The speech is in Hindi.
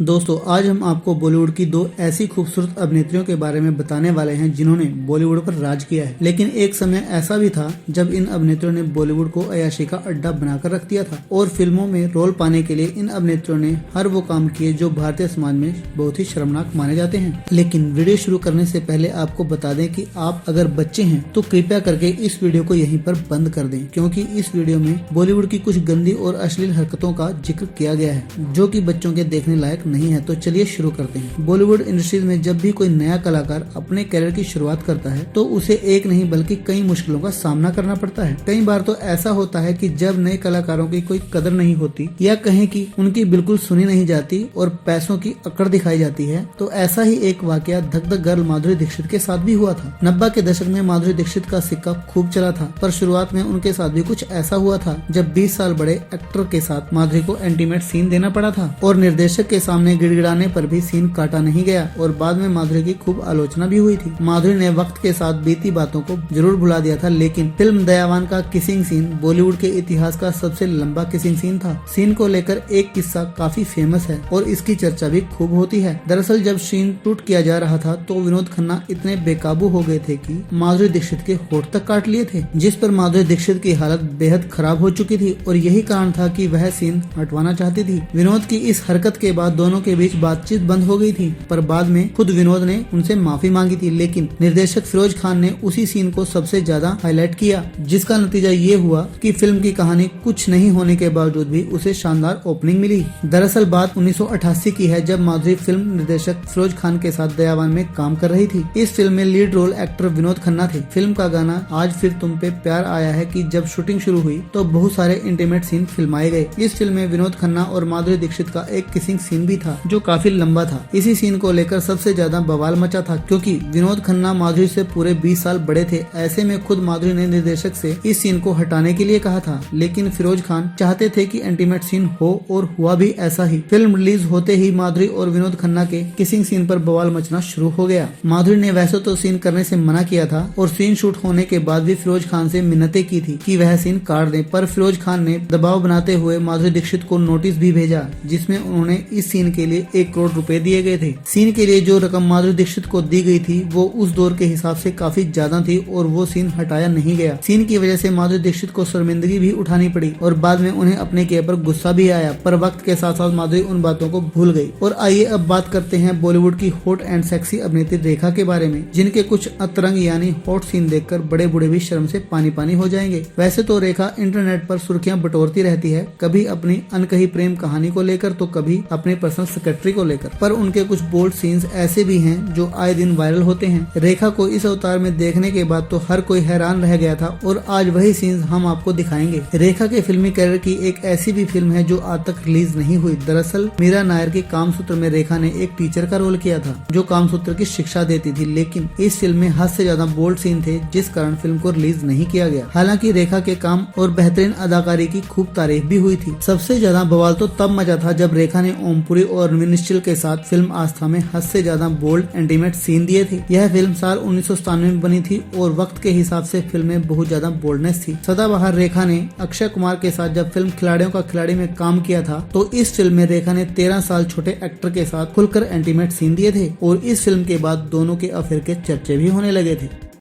दोस्तों आज हम आपको बॉलीवुड की दो ऐसी खूबसूरत अभिनेत्रियों के बारे में बताने वाले हैं जिन्होंने बॉलीवुड पर राज किया है। लेकिन एक समय ऐसा भी था जब इन अभिनेत्रियों ने बॉलीवुड को अय्याशी का अड्डा बनाकर रख दिया था और फिल्मों में रोल पाने के लिए इन अभिनेत्रियों ने हर वो काम किए जो भारतीय समाज में बहुत ही शर्मनाक माने जाते हैं। लेकिन वीडियो शुरू करने से पहले आपको बता दें कि आप अगर बच्चे हैं तो कृपया करके इस वीडियो को यहीं पर बंद कर दें, क्योंकि इस वीडियो में बॉलीवुड की कुछ गंदी और अश्लील हरकतों का जिक्र किया गया है जो कि बच्चों के देखने लायक नहीं है। तो चलिए शुरू करते हैं। बॉलीवुड इंडस्ट्रीज में जब भी कोई नया कलाकार अपने करियर की शुरुआत करता है तो उसे एक नहीं बल्कि कई मुश्किलों का सामना करना पड़ता है। कई बार तो ऐसा होता है कि जब नए कलाकारों की कोई कदर नहीं होती या कहें कि उनकी बिल्कुल सुनी नहीं जाती और पैसों की अकड़ दिखाई जाती है, तो ऐसा ही एक वाकया धक धक गर्ल माधुरी दीक्षित के साथ भी हुआ था। 90 के दशक में माधुरी दीक्षित का सिक्का खूब चला था, पर शुरुआत में उनके साथ भी कुछ ऐसा हुआ था जब 20 साल बड़े एक्टर के साथ माधुरी को इंटीमेट सीन देना पड़ा था और निर्देशक के सामने गिड़गिड़ाने पर भी सीन काटा नहीं गया और बाद में माधुरी की खूब आलोचना भी हुई थी। माधुरी ने वक्त के साथ बीती बातों को जरूर भुला दिया था, लेकिन फिल्म दयावान का किसिंग सीन बॉलीवुड के इतिहास का सबसे लंबा किसिंग सीन था। सीन को लेकर एक किस्सा काफी फेमस है और इसकी चर्चा भी खूब होती है। दरअसल जब सीन शूट किया जा रहा था तो विनोद खन्ना इतने बेकाबू हो गए थे कि माधुरी दीक्षित के होठ तक काट लिए थे, जिस पर माधुरी दीक्षित की हालत बेहद खराब हो चुकी थी और यही कारण था कि वह सीन हटवाना चाहती थी। विनोद की इस हरकत के बाद दोनों के बीच बातचीत बंद हो गई थी, पर बाद में खुद विनोद ने उनसे माफी मांगी थी। लेकिन निर्देशक फिरोज खान ने उसी सीन को सबसे ज्यादा हाईलाइट किया, जिसका नतीजा ये हुआ कि फिल्म की कहानी कुछ नहीं होने के बावजूद भी उसे शानदार ओपनिंग मिली। दरअसल बात 1988 की है, जब माधुरी फिल्म निर्देशक फिरोज खान के साथ दयावान में काम कर रही थी। इस फिल्म में lead role actor Vinod Khanna थे। फिल्म का गाना आज फिर तुम पे प्यार आया है की जब शूटिंग शुरू हुई तो बहुत सारे इंटीमेट सीन फिल्माए गए। इस फिल्म में विनोद खन्ना और माधुरी दीक्षित का एक किसिंग सीन भी था जो काफी लंबा था। इसी सीन को लेकर सबसे ज्यादा बवाल मचा था, क्योंकि विनोद खन्ना माधुरी से पूरे 20 साल बड़े थे। ऐसे में खुद माधुरी ने निर्देशक से इस सीन को हटाने के लिए कहा था, लेकिन फिरोज खान चाहते थे कि इंटीमेट सीन हो और हुआ भी ऐसा ही। फिल्म रिलीज होते ही माधुरी और विनोद खन्ना के किसिंग सीन पर बवाल मचना शुरू हो गया। माधुरी ने वैसे तो सीन करने से मना किया था और सीन शूट होने के बाद भी फिरोज खान से मिन्नतें की थी कि वह सीन काट दें, पर फिरोज खान ने दबाव बनाते हुए माधुरी दीक्षित को नोटिस भी भेजा, जिसमें उन्होंने इस सीन के लिए 1 करोड़ रुपए दिए गए थे। सीन के लिए जो रकम माधुरी दीक्षित को दी गई थी वो उस दौर के हिसाब से काफी ज्यादा थी और वो सीन हटाया नहीं गया। सीन की वजह से माधुरी दीक्षित को शर्मिंदगी भी उठानी पड़ी और बाद में उन्हें अपने किए पर गुस्सा भी आया, पर वक्त के साथ साथ माधुरी उन बातों को भूल गई। और आइए अब बात करते हैं बॉलीवुड की हॉट एंड सेक्सी अभिनेत्री रेखा के बारे में, जिनके कुछ अतरंग यानी हॉट सीन देखकर बड़े बूढ़े भी शर्म से पानी पानी हो जाएंगे। वैसे तो रेखा इंटरनेट पर सुर्खियां बटोरती रहती है, कभी अपनी अनकही प्रेम कहानी को लेकर तो कभी अपने पर्सनल सेक्रेटरी को लेकर, पर उनके कुछ बोल्ड सीन्स ऐसे भी हैं जो आए दिन वायरल होते हैं। रेखा को इस अवतार में देखने के बाद तो हर कोई हैरान रह गया था और आज वही सीन्स हम आपको दिखाएंगे। रेखा के फिल्मी करियर की एक ऐसी भी फिल्म है जो आज तक रिलीज नहीं हुई। दरअसल मीरा नायर के कामसूत्र में रेखा ने एक टीचर का रोल किया था जो कामसूत्र की शिक्षा देती थी, लेकिन इस फिल्म में हद से ज्यादा बोल्ड सीन थे जिस कारण फिल्म को रिलीज नहीं किया गया। हालांकि रेखा के काम और बेहतरीन अदाकारी की खूब तारीफ भी हुई थी। सबसे ज्यादा बवाल तो तब मचा था जब रेखा ने ओमपुरी और अरविंद निश्चल के साथ फिल्म आस्था में हद से ज्यादा बोल्ड इंटीमेट सीन दिए थे। यह फिल्म साल 1997 में बनी थी और वक्त के हिसाब से फिल्म में बहुत ज्यादा बोल्डनेस थी। सदाबहार रेखा ने अक्षय कुमार के साथ जब फिल्म खिलाड़ियों का खिलाड़ी में काम किया था तो इस फिल्म में रेखा ने 13 साल छोटे एक्टर के साथ खुलकर इंटीमेट सीन दिए थे और इस फिल्म के बाद दोनों के अफेयर के चर्चे भी होने लगे थे।